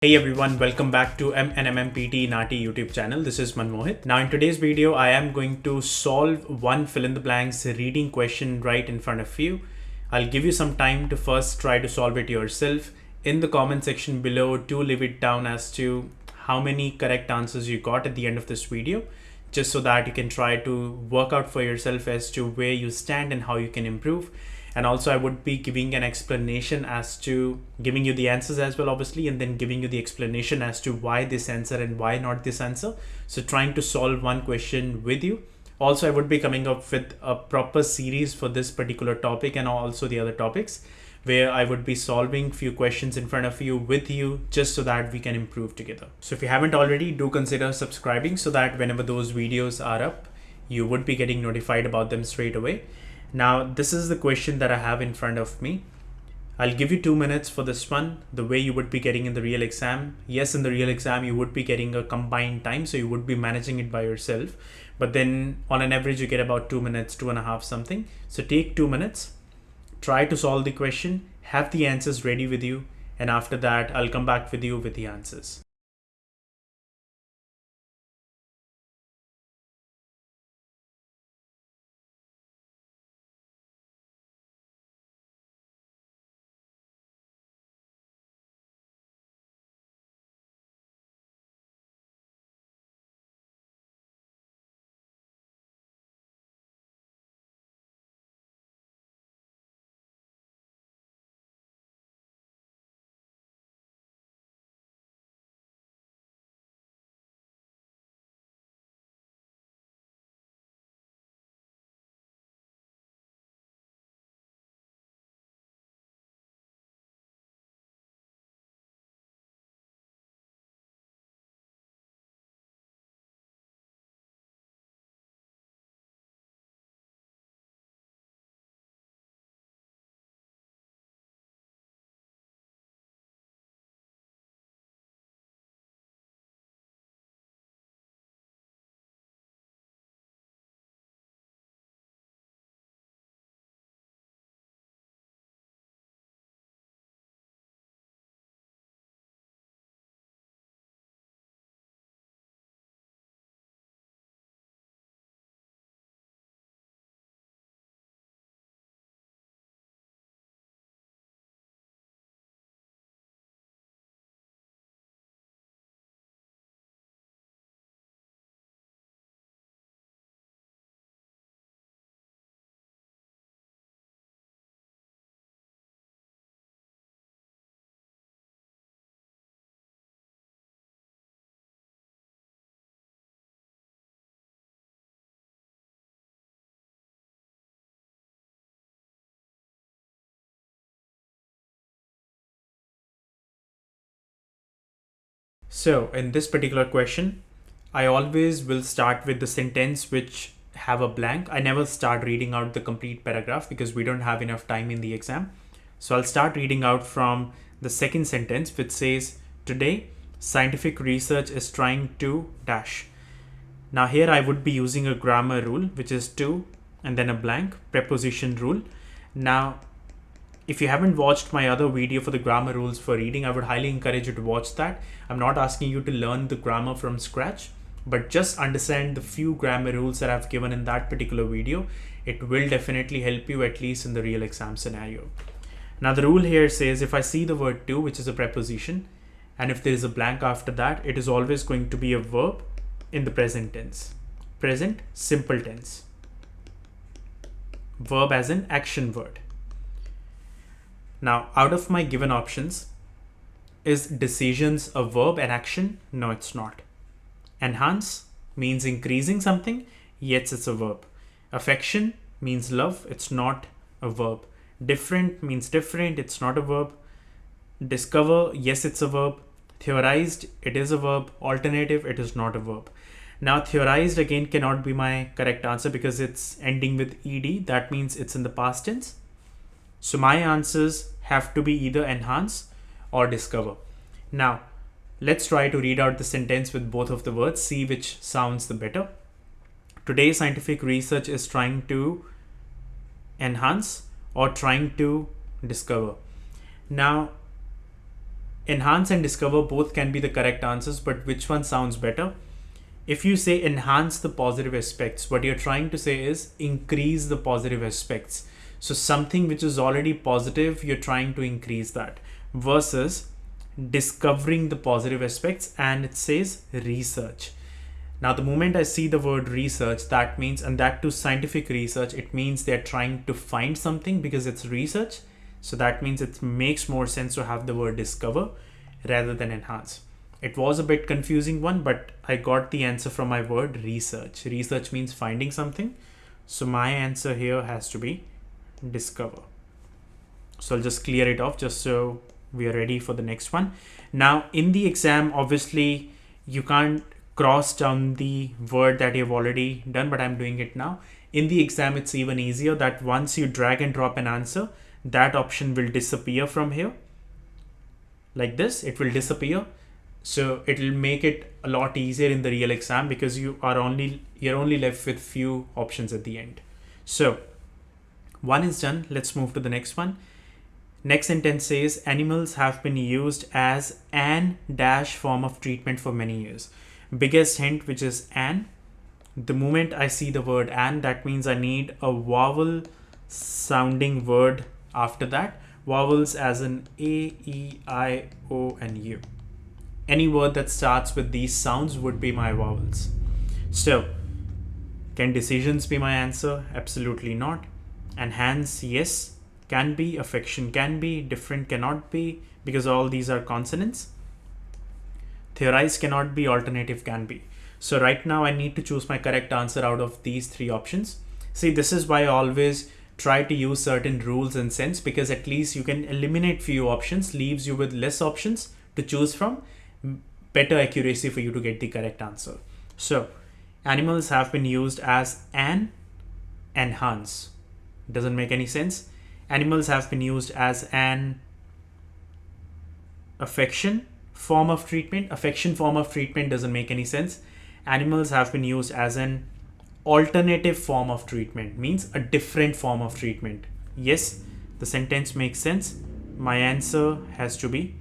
Hey everyone, welcome back to PTE NAATI YouTube channel. This is Manmohit. Now in today's video, I am going to solve one fill in the blanks reading question right in front of you. I'll give you some time to first try to solve it yourself. In the comment section below, do leave it down as to how many correct answers you got at the end of this video, just so that you can try to work out for yourself as to where you stand and how you can improve. And also I would be giving an explanation as to giving you the answers as well, obviously, and then giving you the explanation as to why this answer and why not this answer. So trying to solve one question with you. Also, I would be coming up with a proper series for this particular topic and also the other topics, where I would be solving few questions in front of you with you, just so that we can improve together. So if you haven't already, do consider subscribing so that whenever those videos are up, you would be getting notified about them straight away. Now, this is the question that I have in front of me. I'll give you 2 minutes for this one, the way you would be getting in the real exam. Yes, in the real exam, you would be getting a combined time, so you would be managing it by yourself. But then on an average, you get about 2 minutes, 2.5 something. So take 2 minutes, try to solve the question, have the answers ready with you. And after that, I'll come back with you with the answers. So in this particular question, I always will start with the sentence which have a blank. I never start reading out the complete paragraph because we don't have enough time in the exam. So I'll start reading out from the second sentence, which says, today, scientific research is trying to dash. Now here I would be using a grammar rule, which is to and then a blank preposition rule. Now, if you haven't watched my other video for the grammar rules for reading, I would highly encourage you to watch that. I'm not asking you to learn the grammar from scratch, but just understand the few grammar rules that I've given in that particular video. It will definitely help you, at least in the real exam scenario. Now the rule here says, if I see the word to, which is a preposition, and if there is a blank after that, it is always going to be a verb in the present tense. Present simple tense. Verb as an action word. Now, out of my given options, is decisions a verb and action? No, it's not. Enhance means increasing something. Yes, it's a verb. Affection means love. It's not a verb. Different means different. It's not a verb. Discover, yes, it's a verb. Theorized, it is a verb. Alternative, it is not a verb. Now, theorized again cannot be my correct answer because it's ending with ed. That means it's in the past tense. So my answers have to be either enhance or discover. Now, let's try to read out the sentence with both of the words, see which sounds the better. Today, scientific research is trying to enhance or trying to discover. Now, enhance and discover both can be the correct answers, but which one sounds better? If you say enhance the positive aspects, what you're trying to say is increase the positive aspects. So something which is already positive, you're trying to increase that, versus discovering the positive aspects, and it says research. Now, the moment I see the word research, that means, and that to scientific research, it means they're trying to find something because it's research. So that means it makes more sense to have the word discover rather than enhance. It was a bit confusing one, but I got the answer from my word research. Research means finding something. So my answer here has to be discover. So I'll just clear it off just so we are ready for the next one. Now in the exam, obviously you can't cross down the word that you've already done, but I'm doing it now. In the exam, it's even easier that once you drag and drop an answer, that option will disappear from here. Like this, it will disappear. So it will make it a lot easier in the real exam because you're only left with few options at the end. So one is done. Let's move to the next one. Next sentence says animals have been used as an dash form of treatment for many years. Biggest hint, which is an. The moment I see the word an, that means I need a vowel sounding word after that. Vowels as in A, E, I, O, and U. Any word that starts with these sounds would be my vowels. So, can decisions be my answer? Absolutely not. Enhance, yes. Can be. Affection can be. Different cannot be, because all these are consonants. Theorize cannot be. Alternative can be. So right now I need to choose my correct answer out of these three options. See, this is why I always try to use certain rules and sense, because at least you can eliminate few options, leaves you with less options to choose from, better accuracy for you to get the correct answer. So animals have been used as an enhance. Doesn't make any sense. Animals have been used as an affection form of treatment. Affection form of treatment doesn't make any sense. Animals have been used as an alternative form of treatment, means a different form of treatment. Yes, the sentence makes sense. My answer has to be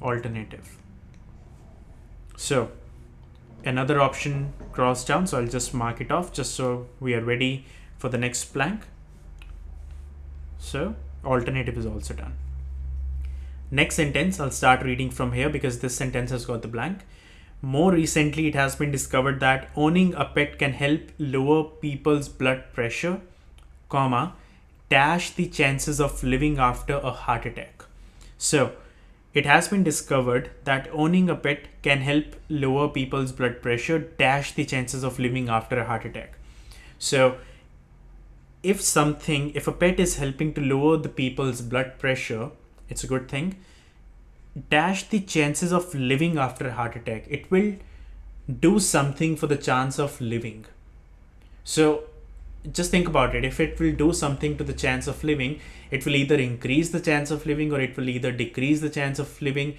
alternative. So another option crossed down, so I'll just mark it off just so we are ready for the next blank. So alternative is also done. Next sentence, I'll start reading from here because this sentence has got the blank. More recently, it has been discovered that owning a pet can help lower people's blood pressure, comma, dash the chances of living after a heart attack. So it has been discovered that owning a pet can help lower people's blood pressure, dash the chances of living after a heart attack. So if a pet is helping to lower the people's blood pressure, it's a good thing. Dash the chances of living after a heart attack. It will do something for the chance of living. So just think about it. If it will do something to the chance of living, it will either increase the chance of living or it will either decrease the chance of living.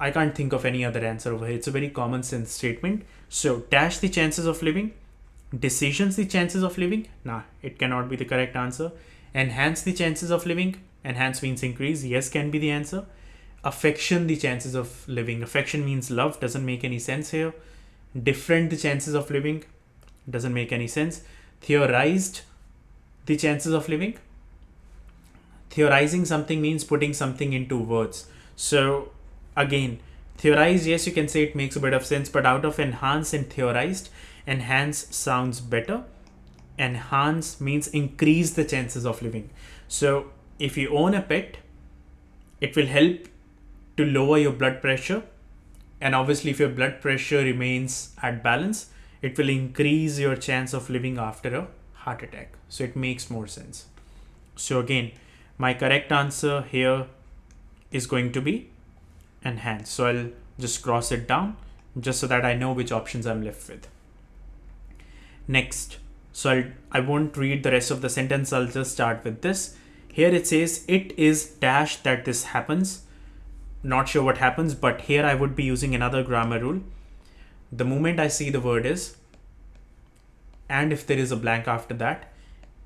I can't think of any other answer over here. It's a very common sense statement. So dash the chances of living. Decisions the chances of living. Nah, it cannot be the correct answer. Enhance the chances of living. Enhance means increase. Yes can be the answer. Affection the chances of living. Affection means love. Doesn't make any sense here. Different the chances of living. Doesn't make any sense. Theorized the chances of living. Theorizing something means putting something into words. So again, theorize, yes, you can say it makes a bit of sense, but out of enhance and theorized, enhance sounds better. Enhance means increase the chances of living. So if you own a pet, it will help to lower your blood pressure. And obviously if your blood pressure remains at balance, it will increase your chance of living after a heart attack. So it makes more sense. So again, my correct answer here is going to be enhance. So I'll just cross it down just so that I know which options I'm left with. Next, so I won't read the rest of the sentence. I'll just start with this. Here it says, it is dash that this happens. Not sure what happens, but here I would be using another grammar rule. The moment I see the word is, and if there is a blank after that,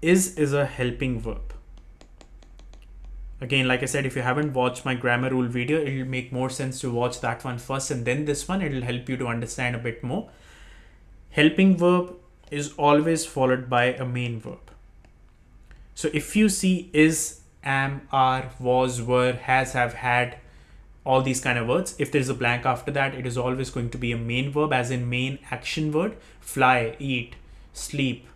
is a helping verb. Again, like I said, if you haven't watched my grammar rule video, it'll make more sense to watch that one first and then this one. It'll help you to understand a bit more. Helping verb is always followed by a main verb. So if you see is, am, are, was, were, has, have, had, all these kind of words, if there's a blank after that, it is always going to be a main verb, as in main action word. Fly, eat, sleep,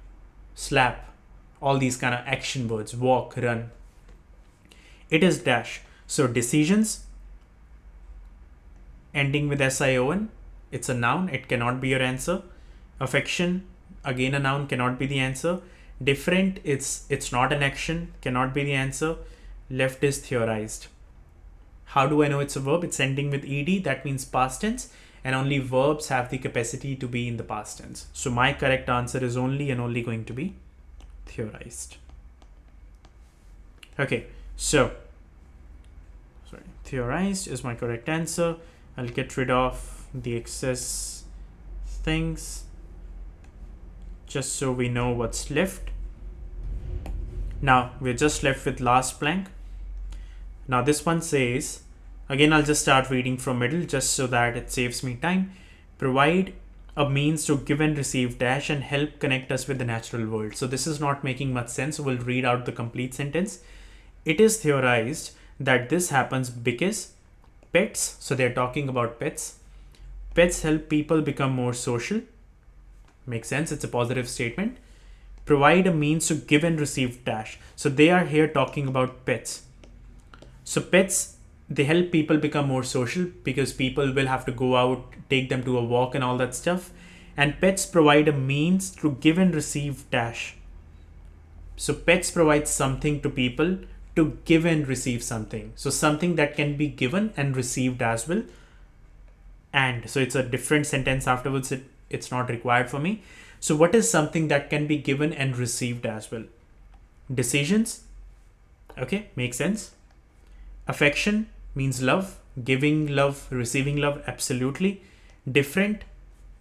slap, all these kind of action words. Walk, run. It is dash. So decisions ending with SION, it's a noun, it cannot be your answer. Affection, again a noun, cannot be the answer. Different, it's not an action, cannot be the answer. Left is theorized. How do I know it's a verb? It's ending with ed, that means past tense, and only verbs have the capacity to be in the past tense. So my correct answer is only and only going to be theorized. Okay, so theorized is my correct answer. I'll get rid of the excess things just so we know what's left. Now we're just left with last blank. Now this one says, again I'll just start reading from middle just so that it saves me time. Provide a means to give and receive dash and help connect us with the natural world. So this is not making much sense. So we'll read out the complete sentence. It is theorized that this happens because pets, so they're talking about pets. Pets help people become more social. Makes sense. It's a positive statement. Provide a means to give and receive dash. So they are here talking about pets. So pets, they help people become more social because people will have to go out, take them to a walk and all that stuff. And pets provide a means to give and receive dash. So pets provide something to people to give and receive something. So something that can be given and received as well. And so it's a different sentence afterwards. It's not required for me. So what is something that can be given and received as well? Decisions. Okay, makes sense. Affection means love, giving love, receiving love, absolutely. Different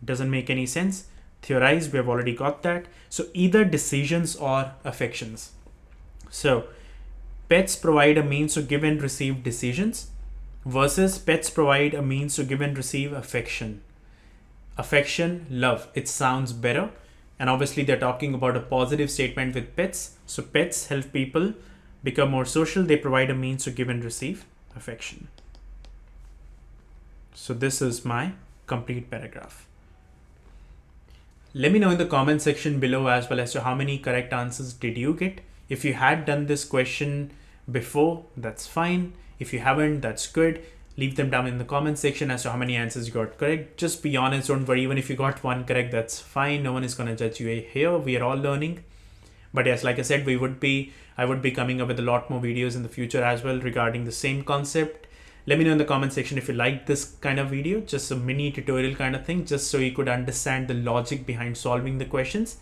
doesn't make any sense. Theorized, we have already got that. So either decisions or affections. So pets provide a means to give and receive decisions versus pets provide a means to give and receive affection. Affection, love, it sounds better. And obviously they're talking about a positive statement with pets. So pets help people become more social. They provide a means to give and receive affection. So this is my complete paragraph. Let me know in the comment section below as well as to how many correct answers did you get. If you had done this question before, that's fine. If you haven't, that's good. Leave them down in the comment section as to how many answers you got correct. Just be honest, don't worry. Even if you got one correct, that's fine. No one is going to judge you here. We are all learning. But yes, like I said, I would be coming up with a lot more videos in the future as well regarding the same concept. Let me know in the comment section if you like this kind of video, just a mini tutorial kind of thing, just so you could understand the logic behind solving the questions.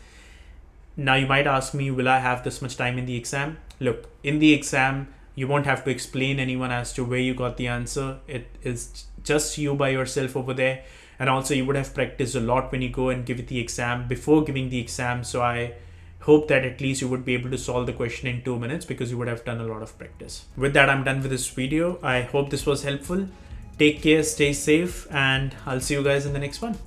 Now you might ask me, will I have this much time in the exam? Look, in the exam, you won't have to explain anyone as to where you got the answer. It is just you by yourself over there. And also you would have practiced a lot when you go and give it the exam before giving the exam. So I hope that at least you would be able to solve the question in 2 minutes because you would have done a lot of practice. With that, I'm done with this video. I hope this was helpful. Take care, stay safe, and I'll see you guys in the next one.